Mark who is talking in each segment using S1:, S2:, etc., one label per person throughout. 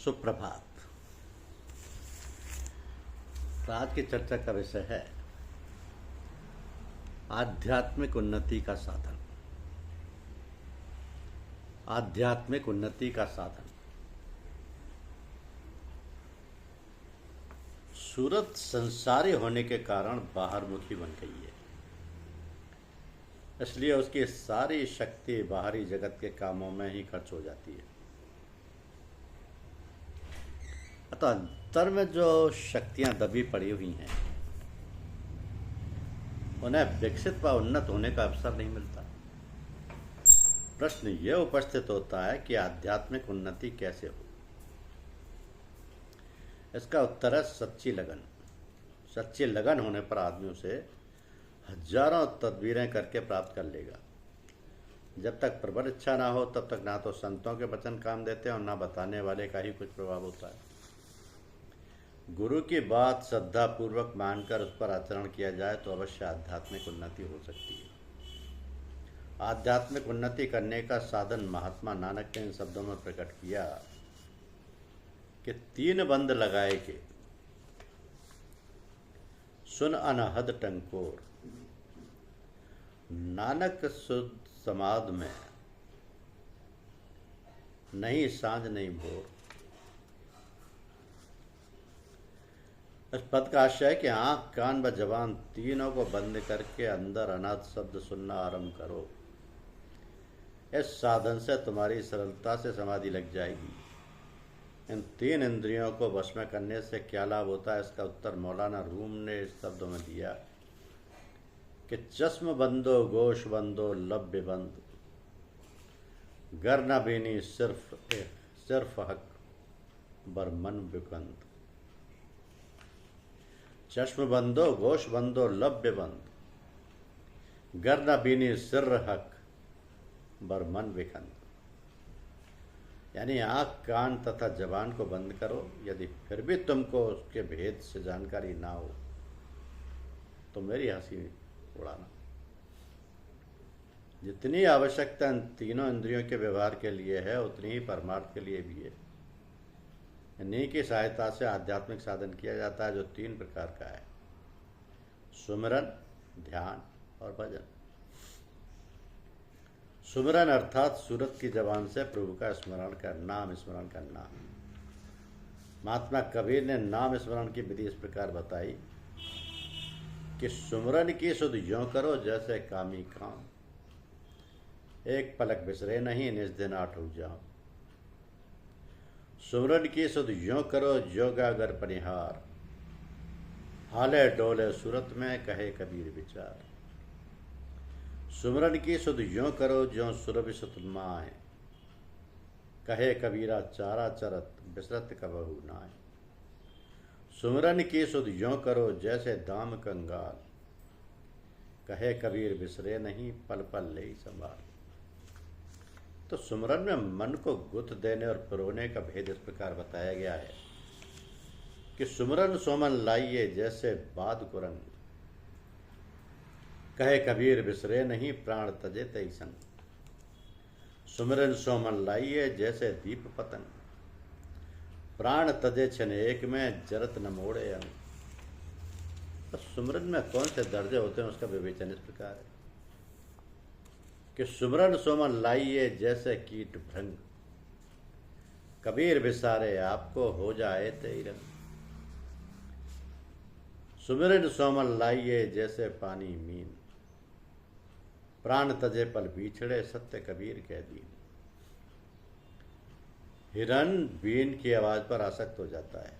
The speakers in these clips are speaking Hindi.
S1: सुप्रभात। आज की चर्चा का विषय है आध्यात्मिक उन्नति का साधन। आध्यात्मिक उन्नति का साधन। सूरत संसारी होने के कारण बाहरमुखी बन गई है, इसलिए उसकी सारी शक्ति बाहरी जगत के कामों में ही खर्च हो जाती है। अतः अंतर में जो शक्तियां दबी पड़ी हुई हैं उन्हें विकसित व उन्नत होने का अवसर नहीं मिलता। प्रश्न यह उपस्थित होता है कि आध्यात्मिक उन्नति कैसे हो। इसका उत्तर है सच्ची लगन। सच्ची लगन होने पर आदमी उसे हजारों तदबीरें करके प्राप्त कर लेगा। जब तक प्रबल इच्छा ना हो तब तक ना तो संतों के वचन काम देते हैं और ना बताने वाले का ही कुछ प्रभाव होता है। गुरु की बात श्रद्धा पूर्वक मानकर उस पर आचरण किया जाए तो अवश्य आध्यात्मिक उन्नति हो सकती है। आध्यात्मिक उन्नति करने का साधन महात्मा नानक ने इन शब्दों में प्रकट किया कि 3 बंद लगाए के सुन अनहद टंकोर। नानक शुद्ध समाध में नहीं सांझ नहीं भोर। इस पद का आशय है कि आंख कान व जबान तीनों को बंद करके अंदर अनाथ शब्द सुनना आरंभ करो। इस साधन से तुम्हारी सरलता से समाधि लग जाएगी। इन 3 इंद्रियों को वश में करने से क्या लाभ होता है, इसका उत्तर मौलाना रूम ने इस शब्दों में दिया कि चश्म बंदो गोश बंदो लब्य बंद गर न बीनी सिर्फ हक बरमन बिकंद। चश्म बंदो गोश बंदो लब्य बंद गर न बीनी सिर हक बरमन बिकंद। यानी आँख कान तथा जबान को बंद करो। यदि फिर भी तुमको उसके भेद से जानकारी ना हो तो मेरी हंसी उड़ाना। जितनी आवश्यकता इन तीनों इंद्रियों के व्यवहार के लिए है उतनी ही परमार्थ के लिए भी है। इन्हीं की सहायता से आध्यात्मिक साधन किया जाता है जो 3 प्रकार का है: सुमिरन, ध्यान और भजन। सुमिरन अर्थात सूरत की जबान से प्रभु का स्मरण करना, नाम स्मरण करना। महात्मा कबीर ने नाम स्मरण की विधि इस प्रकार बताई कि सुमिरन की सुध यों करो जैसे कामी काम, एक पलक बिसरे नहीं निज दिन आठ हो जाओ। सुमिरन की सुध यों करो जोगा अगर परिहार, हाले डोले सूरत में कहे कबीर विचार। सुमिरन की सुध यों करो ज्यों सुरभि सुत माए, कहे कबीरा चारा चरत बिसरत कबहू नाय। सुमिरन की सुध यों करो जैसे दाम कंगाल, कहे कबीर बिसरे नहीं पल पल ले संभाल। तो सुमिरन में मन को गुथ देने और पिरोने का भेद इस प्रकार बताया गया है कि सुमिरन सोमन लाइए जैसे बाद कुरंग, कहे कबीर बिसरे नहीं प्राण तजे तई संग। सुमिरन सोमन लाइए जैसे दीप पतंग, प्राण तजे छन एक में जरत न मोड़े अंग। तो सुमिरन में कौन से दर्जे होते हैं उसका विवेचन इस प्रकार है कि सुमिरन सोमन लाइए जैसे कीट भृंग, कबीर बिसारे आपको हो जाए तेई रंग। सुमिरन सोमन लाइए जैसे पानी मीन, प्राण तजे पल बिछड़े सत्य कबीर कह दीन। हिरन बीन की आवाज पर आसक्त हो जाता है,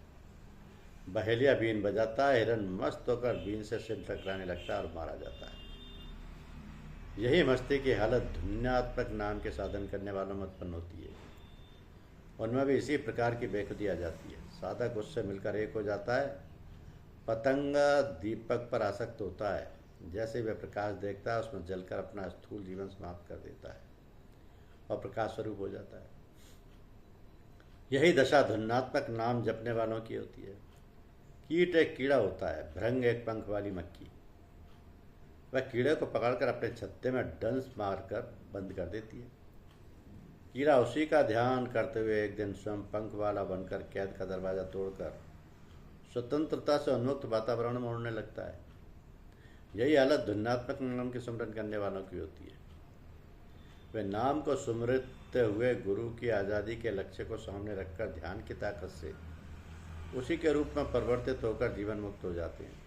S1: बहेलिया बीन बजाता है, हिरन मस्त होकर बीन से सिर टकराने लगता है और मारा जाता है। यही मस्ती की हालत धुन्यात्मक नाम के साधन करने वालों में उत्पन्न होती है। उनमें भी इसी प्रकार की बेखुदी आ जाती है। साधक उससे मिलकर एक हो जाता है। पतंग दीपक पर आसक्त होता है, जैसे वह प्रकाश देखता है उसमें जलकर अपना स्थूल जीवन समाप्त कर देता है और प्रकाश स्वरूप हो जाता है। यही दशा धुन्यात्मक नाम जपने वालों की होती है। कीट एक कीड़ा होता है, भृंग एक पंख वाली मक्खी। वह कीड़े को पकड़कर अपने छत्ते में डंस मारकर बंद कर देती है। कीड़ा उसी का ध्यान करते हुए एक दिन स्वयं पंख वाला बनकर कैद का दरवाज़ा तोड़कर स्वतंत्रता से उन्मुक्त वातावरण में उड़ने लगता है। यही हालत ध्वन्यात्मक नाम के स्मरण करने वालों की होती है। वे नाम को सुमरते हुए गुरु की आज़ादी के लक्ष्य को सामने रखकर ध्यान की ताकत से उसी के रूप में परिवर्तित होकर जीवन मुक्त हो जाते हैं।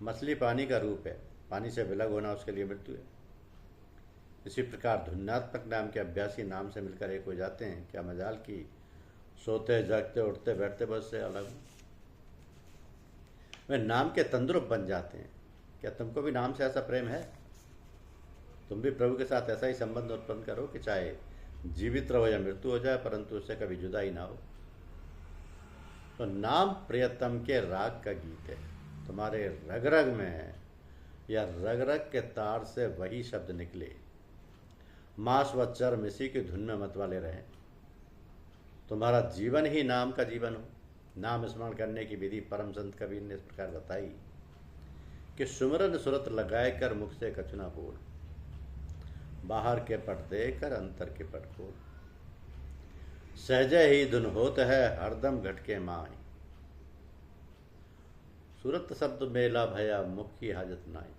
S1: मछली पानी का रूप है, पानी से विलग होना उसके लिए मृत्यु है। इसी प्रकार ध्वन्यात्मक नाम के अभ्यासी नाम से मिलकर एक हो जाते हैं। क्या मजाल की सोते जागते उठते बैठते बस से अलग वे नाम के तंद्रुप बन जाते हैं। क्या तुमको भी नाम से ऐसा प्रेम है? तुम भी प्रभु के साथ ऐसा ही संबंध उत्पन्न करो कि चाहे जीवित रहो या मृत्यु हो जाए, परंतु उससे कभी जुदा ही ना हो। तो नाम प्रियतम के राग का गीत है, तुम्हारे रग रग में है या रग रग के तार से वही शब्द निकले। मांस व चर्म इसी की धुन में मत वाले रहें। तुम्हारा जीवन ही नाम का जीवन हो। नाम स्मरण करने की विधि परम संत कबीर ने इस प्रकार बताई कि सुमरन सुरत लगाए कर मुख से कछु ना बोल, बाहर के पट दे कर अंतर के पट खोल। सहजे ही धुन होत है हरदम घटके माई, सुरत शब्द मेला भया मुख की हाजत नाई।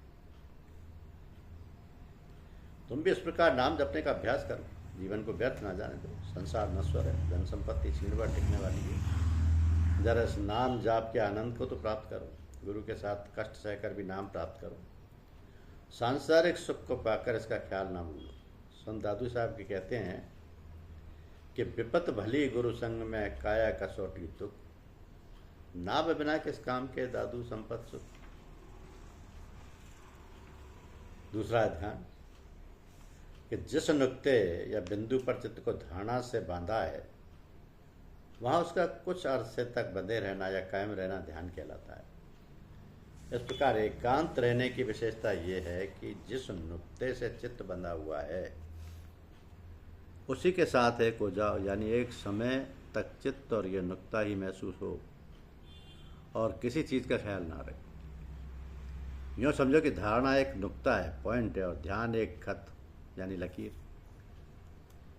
S1: तुम भी इस प्रकार नाम जपने का अभ्यास करो। जीवन को व्यर्थ ना जाने दो। संसार नश्वर है, धन संपत्ति क्षीण व टिकने वाली है। जरा इस नाम जाप के आनंद को तो प्राप्त करो। गुरु के साथ कष्ट सहकर भी नाम प्राप्त करो। सांसारिक सुख को पाकर इसका ख्याल ना भूलो। संत दादू साहब के कहते हैं कि विपत भली गुरु संग में काया कसौटी दुख, नाम बिना किस काम के दादू संपत सुख। दूसरा ध्यान कि जिस नुक्ते या बिंदु पर चित्त को धारणा से बांधा है, वहाँ उसका कुछ अरसे तक बंधे रहना या कायम रहना ध्यान कहलाता है। इस प्रकार एकांत रहने की विशेषता ये है कि जिस नुक्ते से चित्त बंधा हुआ है उसी के साथ एक हो जाओ, यानी एक समय तक चित्त और ये नुक्ता ही महसूस हो और किसी चीज़ का ख्याल ना रहे। यूँ समझो कि धारणा एक नुक्ता है, पॉइंट है, और ध्यान एक खत यानी लकीर।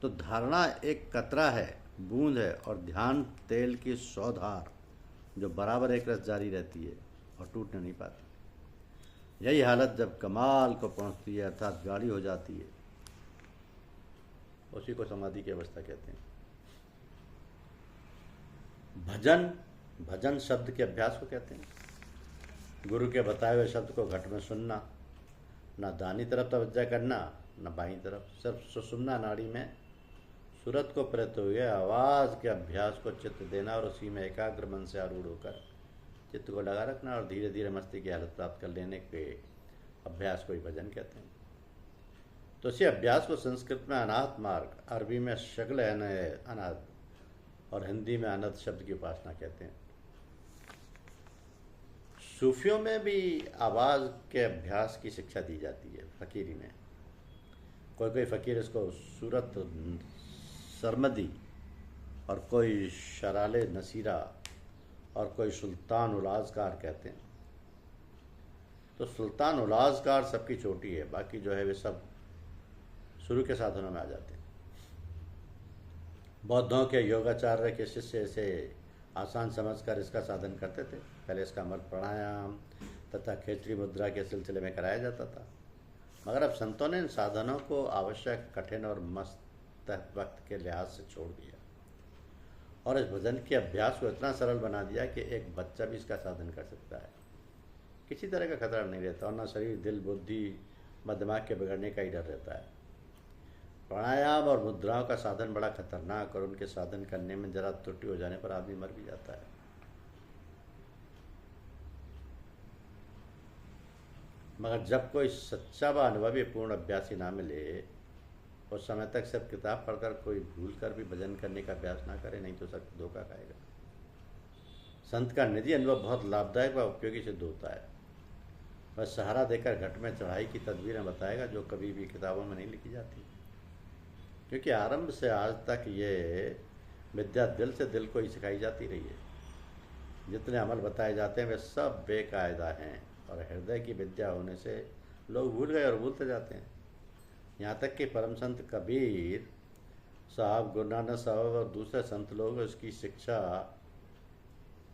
S1: तो धारणा एक कतरा है, बूंद है, और ध्यान तेल की सौधार जो बराबर एक रस जारी रहती है और टूटने नहीं पाती। यही हालत जब कमाल को पहुंचती है अर्थात गाढ़ी हो जाती है, उसी को समाधि की अवस्था कहते हैं। भजन, भजन शब्द के अभ्यास को कहते हैं। गुरु के बताए हुए शब्द को घट में सुनना, ना दाहिनी तरफ तवज्जो करना न बाईं तरफ, सिर्फ सुषुम्ना नाड़ी में सूरत को प्रत हुए आवाज़ के अभ्यास को चित्त देना और उसी में एकाग्र मन से आरूढ़ होकर चित्त को लगा रखना और धीरे धीरे मस्ती की हालत प्राप्त कर लेने के अभ्यास को ही भजन कहते हैं। तो इसी अभ्यास को संस्कृत में अनाहत मार्ग, अरबी में शगल अनाहत और हिंदी में अनंत शब्द की उपासना कहते हैं। सूफियों में भी आवाज़ के अभ्यास की शिक्षा दी जाती है। फकीरी में कोई कोई फ़कीर इसको सूरत सरमदी और कोई शराले नसीरा और कोई सुल्तान उलाजकार कहते हैं। तो सुल्तान उलाजकार सबकी चोटी है, बाकी जो है वे सब शुरू के साधनों में आ जाते हैं। बौद्धों के योगाचार्य के शिष्य इसे आसान समझकर इसका साधन करते थे। पहले इसका अमल प्राणायाम तथा खेचरी मुद्रा के सिलसिले में कराया जाता था, मगर अब संतों ने इन साधनों को आवश्यक, कठिन और मस्त वक्त के लिहाज से छोड़ दिया और इस भजन के अभ्यास को इतना सरल बना दिया कि एक बच्चा भी इसका साधन कर सकता है। किसी तरह का खतरा नहीं रहता और न शरीर, दिल, बुद्धि व दिमाग के बिगड़ने का ही डर रहता है। प्राणायाम और मुद्राओं का साधन बड़ा खतरनाक और उनके साधन करने में जरा त्रुटि हो जाने पर आदमी मर भी जाता है। मगर जब कोई सच्चा व अनुभवी पूर्ण अभ्यासी ना मिले उस समय तक सिर्फ किताब पढ़कर कोई भूल कर भी भजन करने का अभ्यास ना करे, नहीं तो सब धोखा खाएगा। संत का निजी अनुभव बहुत लाभदायक व उपयोगी सिद्ध होता है। वह सहारा देकर घट में चढ़ाई की तदबीरें बताएगा जो कभी भी किताबों में नहीं लिखी जाती, क्योंकि आरंभ से आज तक ये विद्या दिल से दिल को ही सिखाई जाती रही है। जितने अमल बताए जाते हैं वे सब बेकायदा हैं और हृदय की विद्या होने से लोग भूल गए और भूलते जाते हैं। यहाँ तक कि परम संत कबीर साहब गुरु नानक साहब और दूसरे संत लोग इसकी शिक्षा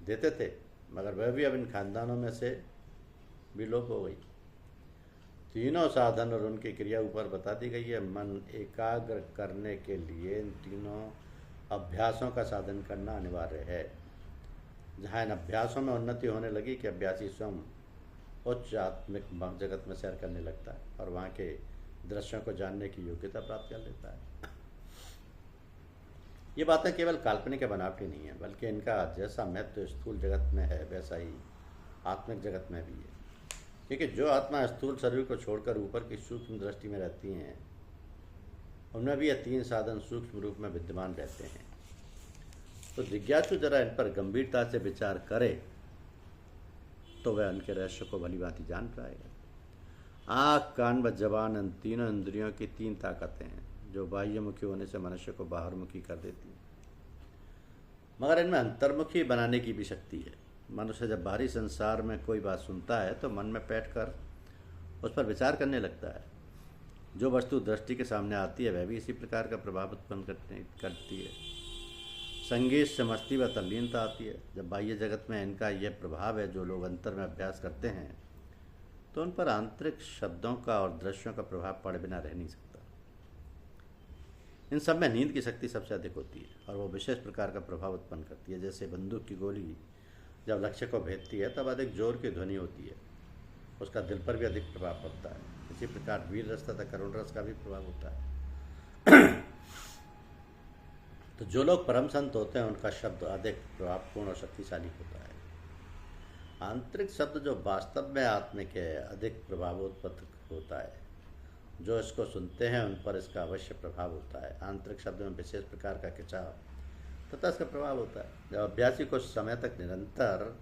S1: देते थे, मगर वह भी अब इन खानदानों में से विलोप हो गई। तीनों साधन और उनकी क्रिया ऊपर बता दी गई है। मन एकाग्र करने के लिए इन तीनों अभ्यासों का साधन करना अनिवार्य है। जहाँ इन अभ्यासों में उन्नति होने लगी कि अभ्यासी स्वयं उच्च आत्मिक जगत में सैर करने लगता है और वहाँ के दृश्यों को जानने की योग्यता प्राप्त कर लेता है। ये बातें केवल काल्पनिक या बनावटी नहीं है, बल्कि इनका जैसा महत्व स्थूल जगत में है वैसा ही आत्मिक जगत में भी है। क्योंकि जो आत्मा स्थूल शरीर को छोड़कर ऊपर की सूक्ष्म दृष्टि में रहती हैं, उनमें भी ये तीन साधन सूक्ष्म रूप में विद्यमान रहते हैं। तो जिज्ञासु जरा इन पर गंभीरता से विचार करे तो वह उनके रहस्य को भली भांति जान पाएगा। आँख, कान व जबान इन तीनों इंद्रियों की तीन ताकतें हैं जो बाह्यमुखी होने से मनुष्य को बाहरमुखी कर देती है, मगर इनमें अंतर्मुखी बनाने की भी शक्ति है। मनुष्य जब बाहरी संसार में कोई बात सुनता है तो मन में बैठकर उस पर विचार करने लगता है। जो वस्तु दृष्टि के सामने आती है वह भी इसी प्रकार का प्रभाव उत्पन्न करती है। संगीत से मस्ती व तल्लीनता आती है। जब बाह्य जगत में इनका यह प्रभाव है, जो लोग अंतर में अभ्यास करते हैं तो उन पर आंतरिक शब्दों का और दृश्यों का प्रभाव पड़े बिना रह नहीं सकता। इन सब में नींद की शक्ति सबसे अधिक होती है और वो विशेष प्रकार का प्रभाव उत्पन्न करती है। जैसे बंदूक की गोली जब लक्ष्य को भेदती है तब अधिक जोर की ध्वनि होती है, उसका दिल पर भी अधिक प्रभाव पड़ता है। इसी प्रकार वीर रस तथा करुण रस का भी प्रभाव होता है। तो जो लोग परम संत होते हैं उनका शब्द अधिक प्रभावपूर्ण और शक्तिशाली होता है। आंतरिक शब्द जो वास्तव में आत्मिक है अधिक प्रभावोत्पन्न होता है। जो इसको सुनते हैं उन पर इसका अवश्य प्रभाव होता है। आंतरिक शब्द में विशेष प्रकार का खिंचाव तथा इसका प्रभाव होता है। जब अभ्यासी कुछ समय तक निरंतर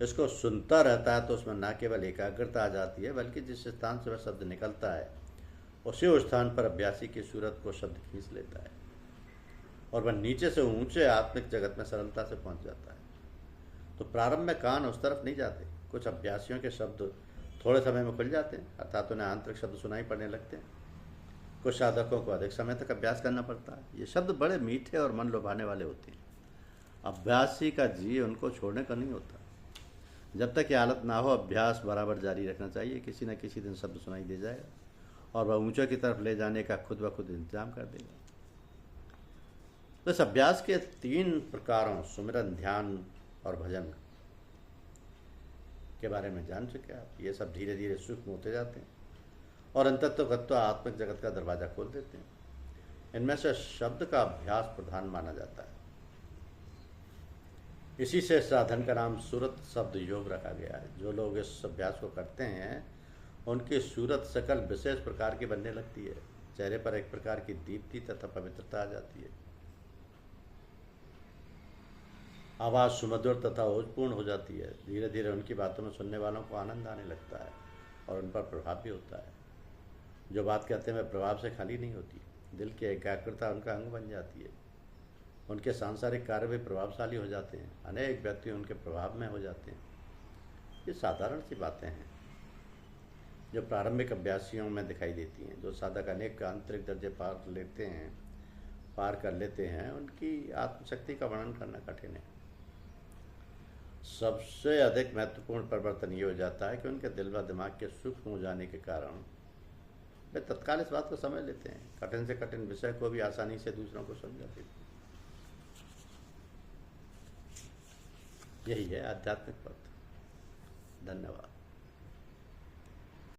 S1: इसको सुनता रहता है तो उसमें न केवल एकाग्रता आ जाती है, बल्कि जिस स्थान से वह शब्द निकलता है उसी स्थान पर अभ्यासी की सूरत को शब्द खींच लेता है और वह नीचे से ऊंचे आत्मिक जगत में सरलता से पहुंच जाता है। तो प्रारंभ में कान उस तरफ नहीं जाते। कुछ अभ्यासियों के शब्द थोड़े समय में खुल जाते हैं, अर्थात उन्हें आंतरिक शब्द सुनाई पड़ने लगते हैं। कुछ साधकों को अधिक समय तक अभ्यास करना पड़ता है। ये शब्द बड़े मीठे और मन लुभाने वाले होते हैं। अभ्यासी का जी उनको छोड़ने का नहीं होता। जब तक ये हालत ना हो अभ्यास बराबर जारी रखना चाहिए। किसी न किसी दिन शब्द सुनाई दे जाएगा और वह ऊंचे की तरफ ले जाने का खुद ब खुद इंतजाम कर देगा। तो इस अभ्यास के तीन प्रकारों सुमिरन, ध्यान और भजन के बारे में जान चुके आप। ये सब धीरे धीरे सूक्ष्म होते जाते हैं और अंततः आत्मिक जगत का दरवाजा खोल देते हैं। इनमें से शब्द का अभ्यास प्रधान माना जाता है। इसी से साधन का नाम सूरत शब्द योग रखा गया है। जो लोग इस अभ्यास को करते हैं उनकी सूरत सकल विशेष प्रकार की बनने लगती है। चेहरे पर एक प्रकार की दीप्ति तथा पवित्रता आ जाती है। आवाज़ सुमधुर तथा ओजपूर्ण हो जाती है। धीरे धीरे उनकी बातों में सुनने वालों को आनंद आने लगता है और उन पर प्रभाव भी होता है। जो बात कहते हैं वह प्रभाव से खाली नहीं होती। दिल की एकाग्रता उनका अंग बन जाती है। उनके सांसारिक कार्य भी प्रभावशाली हो जाते हैं। अनेक व्यक्ति उनके प्रभाव में हो जाते हैं। ये साधारण सी बातें हैं जो प्रारंभिक अभ्यासियों में दिखाई देती हैं। जो साधक अनेक आंतरिक दर्जे पार कर लेते हैं उनकी आत्मशक्ति का वर्णन करना कठिन है। सबसे अधिक महत्वपूर्ण परिवर्तन ये हो जाता है कि उनके दिल व दिमाग के सूक्ष्म हो जाने के कारण वे तत्काल इस बात को समझ लेते हैं। कठिन से कठिन विषय को भी आसानी से दूसरों को समझा देते हैं। यही है आध्यात्मिक पथ। धन्यवाद।